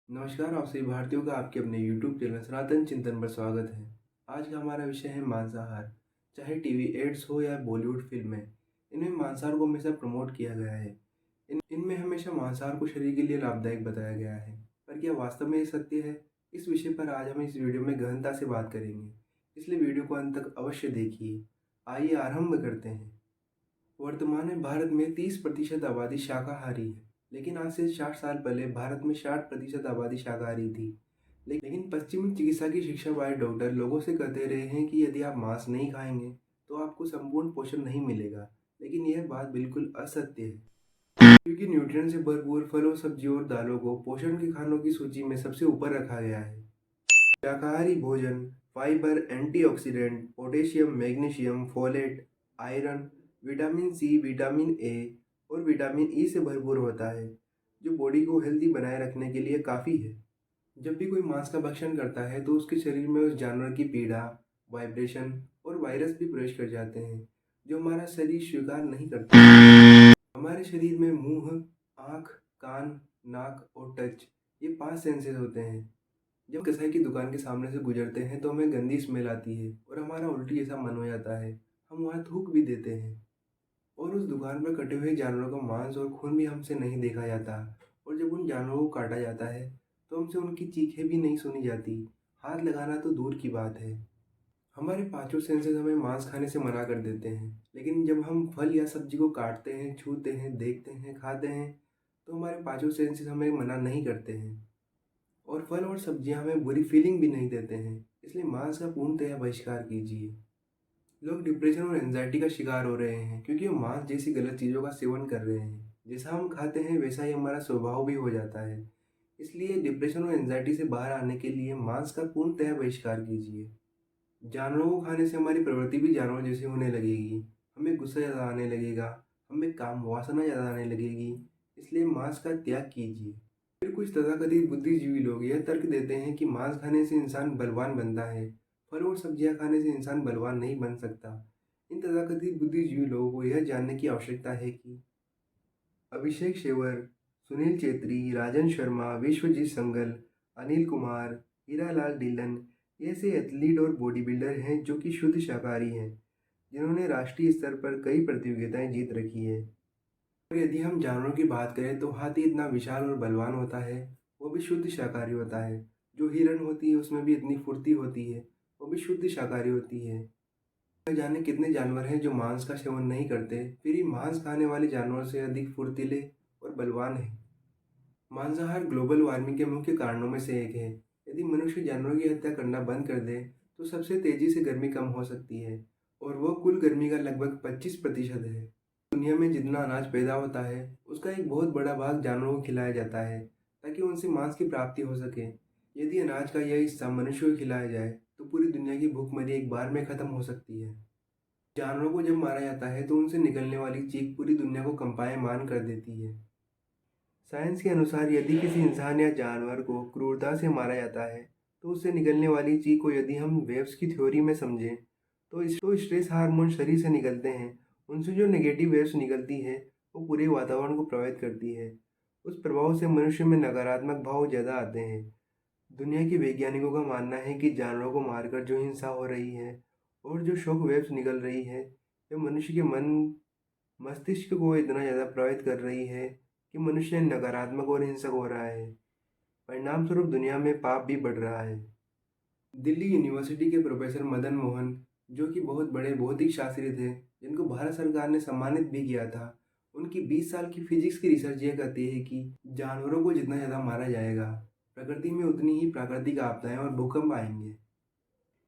नमस्कार, आप सभी भारतीयों का आपके अपने YouTube चैनल सनातन चिंतन पर स्वागत है। आज का हमारा विषय है मांसाहार। चाहे टीवी एड्स हो या बॉलीवुड फिल्में, इनमें मांसाहार को हमेशा प्रमोट किया गया है। इनमें हमेशा मांसाहार को शरीर के लिए लाभदायक बताया गया है। पर क्या वास्तव में ये सत्य है? इस विषय पर आज हम इस वीडियो में गहनता से बात करेंगे, इसलिए वीडियो को अंत तक अवश्य देखिए। आइए आरंभ करते हैं। वर्तमान में भारत में 30% आबादी शाकाहारी है, लेकिन आज से 60 साल पहले भारत में 60% आबादी शाकाहारी थी। लेकिन पश्चिमी चिकित्सा की शिक्षा पाए डॉक्टर लोगों से कहते रहे हैं कि यदि आप मांस नहीं खाएंगे तो आपको संपूर्ण पोषण नहीं मिलेगा। लेकिन यह बात बिल्कुल असत्य है, क्योंकि न्यूट्रिएंट से भरपूर फलों, सब्जियों और दालों को पोषण के खानों की सूची में सबसे ऊपर रखा गया है। शाकाहारी भोजन fibre, antioxidant, potassium, magnesium, folate, iron, vitamin C, vitamin A और विटामिन ई से भरपूर होता है, जो बॉडी को हेल्दी बनाए रखने के लिए काफ़ी है। जब भी कोई मांस का भक्षण करता है तो उसके शरीर में उस जानवर की पीड़ा, वाइब्रेशन और वायरस भी प्रवेश कर जाते हैं, जो हमारा शरीर स्वीकार नहीं करता। हमारे शरीर में मुंह, आँख, कान, नाक और टच, ये 5 सेंसेस होते हैं। जब कसाई की दुकान के सामने से गुजरते हैं तो हमें गंदी स्मेल आती है और हमारा उल्टी जैसा मन हो जाता है। हम वहाँ थूक भी देते हैं और उस दुकान पर कटे हुए जानवरों का मांस और खून भी हमसे नहीं देखा जाता। और जब उन जानवरों को काटा जाता है तो हमसे उनकी चीखें भी नहीं सुनी जाती। हाथ लगाना तो दूर की बात है। हमारे पांचों सेंसेस हमें मांस खाने से मना कर देते हैं, लेकिन जब हम फल या सब्जी को काटते हैं, छूते हैं, देखते हैं, खाते हैं, तो हमारे पांचों सेंसेस हमें मना नहीं करते हैं। और फल और सब्जियां हमें बुरी फीलिंग भी नहीं देते हैं, इसलिए मांस का पूर्णतया बहिष्कार कीजिए। लोग डिप्रेशन और एंजाइटी का शिकार हो रहे हैं क्योंकि वो मांस जैसी गलत चीज़ों का सेवन कर रहे हैं। जैसा हम खाते हैं वैसा ही हमारा स्वभाव भी हो जाता है। इसलिए डिप्रेशन और एंजाइटी से बाहर आने के लिए मांस का पूर्णतया बहिष्कार कीजिए। जानवरों को खाने से हमारी प्रवृत्ति भी जानवर जैसी होने लगेगी। हमें गुस्सा ज़्यादा आने लगेगा, हमें काम वासना ज़्यादा आने लगेगी। इसलिए मांस का त्याग कीजिए। फिर कुछ तथाकथित बुद्धिजीवी लोग यह तर्क देते हैं कि मांस खाने से इंसान बलवान बनता है, फल और सब्जियां खाने से इंसान बलवान नहीं बन सकता। इन तथाकथित बुद्धिजीवी लोगों को यह जानने की आवश्यकता है कि अभिषेक शेवर, सुनील चेत्री, राजन शर्मा, विश्वजीत संगल, अनिल कुमार, हीरालाल ढिल्लन ऐसे एथलीट और बॉडी बिल्डर हैं जो कि शुद्ध शाकाहारी हैं, जिन्होंने राष्ट्रीय स्तर पर कई प्रतियोगिताएं जीत रखी है। और यदि हम जानवरों की बात करें तो हाथी इतना विशाल और बलवान होता है, वो भी शुद्ध शाकाहारी होता है। जो हिरण होती है उसमें भी इतनी फुर्ती होती है, वो भी शुद्ध शाकाहारी होती है। न जाने कितने जानवर हैं जो मांस का सेवन नहीं करते, फिर ही मांस खाने वाले जानवरों से अधिक फुर्तीले और बलवान हैं। मांसाहार ग्लोबल वार्मिंग के मुख्य कारणों में से एक है। यदि मनुष्य जानवरों की हत्या करना बंद कर दे तो सबसे तेजी से गर्मी कम हो सकती है, और वो कुल गर्मी का लगभग 25% है। दुनिया में जितना अनाज पैदा होता है उसका एक बहुत बड़ा भाग जानवरों को खिलाया जाता है, ताकि उनसे मांस की प्राप्ति हो सके। यदि अनाज का यह हिस्सा मनुष्य को खिलाया जाए तो पूरी दुनिया की भूखमरी एक बार में खत्म हो सकती है। जानवरों को जब मारा जाता है तो उनसे निकलने वाली चीख पूरी दुनिया को कंपायमान कर देती है। साइंस के अनुसार यदि किसी इंसान या जानवर को क्रूरता से मारा जाता है तो उससे निकलने वाली चीख को यदि हम वेव्स की थ्योरी में समझें तो स्ट्रेस हार्मोन शरीर से निकलते हैं। उनसे जो नेगेटिव वेव्स निकलती है वो पूरे वातावरण को प्रभावित करती है। उस प्रभाव से मनुष्य में नकारात्मक भाव ज़्यादा आते हैं। दुनिया के वैज्ञानिकों का मानना है कि जानवरों को मारकर जो हिंसा हो रही है और जो शॉक वेव्स निकल रही है, यह मनुष्य के मन मस्तिष्क को इतना ज़्यादा प्रभावित कर रही है कि मनुष्य नकारात्मक और हिंसक हो रहा है। परिणाम स्वरूप दुनिया में पाप भी बढ़ रहा है। दिल्ली यूनिवर्सिटी के प्रोफेसर मदन मोहन, जो कि बहुत बड़े भौतिक शास्त्री थे, जिनको भारत सरकार ने सम्मानित भी किया था, उनकी 20 साल की फिजिक्स की रिसर्च ये कहती है कि जानवरों को जितना ज़्यादा मारा जाएगा, प्रकृति में उतनी ही प्राकृतिक आपदाएं और भूकंप आएंगे।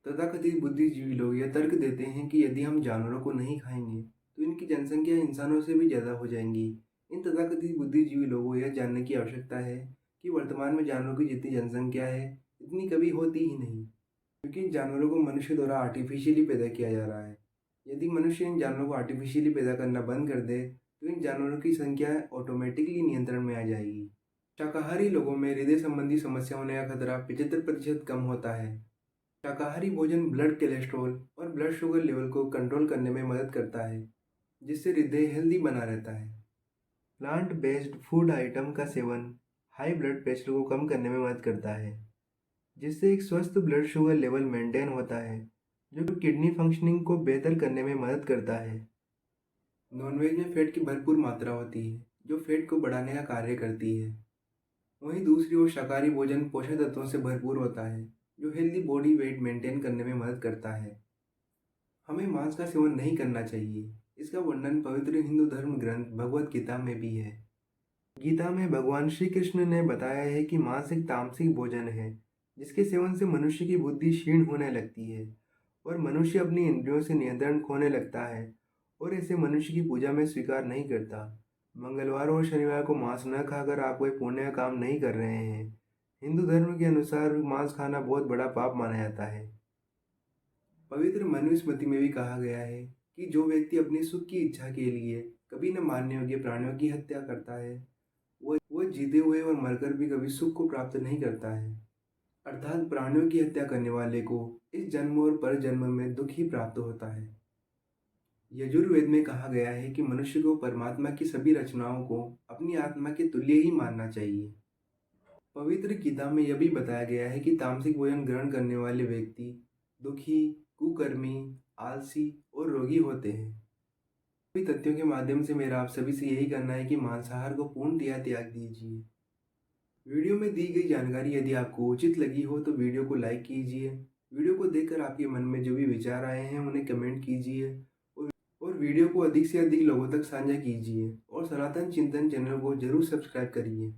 तथाकथित बुद्धिजीवी लोग यह तर्क देते हैं कि यदि हम जानवरों को नहीं खाएंगे तो इनकी जनसंख्या इंसानों से भी ज़्यादा हो जाएंगी। इन तथाकथित बुद्धिजीवी लोगों को यह जानने की आवश्यकता है कि वर्तमान में जानवरों की जितनी जनसंख्या है इतनी कभी होती ही नहीं, क्योंकि इन जानवरों को मनुष्य द्वारा आर्टिफिशियली पैदा किया जा रहा है। यदि मनुष्य इन जानवरों को आर्टिफिशियली पैदा करना बंद कर दे तो इन जानवरों की संख्या ऑटोमेटिकली नियंत्रण में आ जाएगी। शाकाहारी लोगों में हृदय संबंधी समस्या होने का खतरा 75% कम होता है। शाकाहारी भोजन ब्लड कोलेस्ट्रॉल और ब्लड शुगर लेवल को कंट्रोल करने में मदद करता है, जिससे हृदय हेल्दी बना रहता है। प्लांट बेस्ड फूड आइटम का सेवन हाई ब्लड प्रेशर को कम करने में मदद करता है, जिससे एक स्वस्थ ब्लड शुगर लेवल मेंटेन होता है, जो किडनी फंक्शनिंग को बेहतर करने में मदद करता है। नॉनवेज में फैट की भरपूर मात्रा होती है, जो फैट को बढ़ाने का कार्य करती है। वहीं दूसरी ओर शाकाहारी भोजन पोषक तत्वों से भरपूर होता है, जो हेल्दी बॉडी वेट मेंटेन करने में मदद करता है। हमें मांस का सेवन नहीं करना चाहिए। इसका वर्णन पवित्र हिंदू धर्म ग्रंथ भगवत गीता में भी है। गीता में भगवान श्री कृष्ण ने बताया है कि मांस एक तामसिक भोजन है, जिसके सेवन से मनुष्य की बुद्धि क्षीण होने लगती है और मनुष्य अपनी इंद्रियों से नियंत्रण खोने लगता है और ऐसे मनुष्य की पूजा में स्वीकार नहीं करता। मंगलवार और शनिवार को मांस न खाकर आप कोई पुण्य का काम नहीं कर रहे हैं। हिंदू धर्म के अनुसार मांस खाना बहुत बड़ा पाप माना जाता है। पवित्र मनुस्मृति में भी कहा गया है कि जो व्यक्ति अपने सुख की इच्छा के लिए कभी न मारने योग्य प्राणियों की हत्या करता है, वह जीते हुए और मरकर भी कभी सुख को प्राप्त नहीं करता है। अर्थात प्राणियों की हत्या करने वाले को इस जन्म और पर जन्म में दुख ही प्राप्त होता है। यजुर्वेद में कहा गया है कि मनुष्य को परमात्मा की सभी रचनाओं को अपनी आत्मा के तुल्य ही मानना चाहिए। पवित्र गीता में यह भी बताया गया है कि तामसिक भोजन ग्रहण करने वाले व्यक्ति दुखी, कुकर्मी, आलसी और रोगी होते हैं। सभी तथ्यों के माध्यम से मेरा आप सभी से यही कहना है कि मांसाहार को पूर्णतया त्याग दीजिए। वीडियो में दी गई जानकारी यदि आपको उचित लगी हो तो वीडियो को लाइक कीजिए। वीडियो को देखकर आपके मन में जो भी विचार आए हैं उन्हें कमेंट कीजिए और वीडियो को अधिक से अधिक लोगों तक साझा कीजिए और सनातन चिंतन चैनल को जरूर सब्सक्राइब करिए।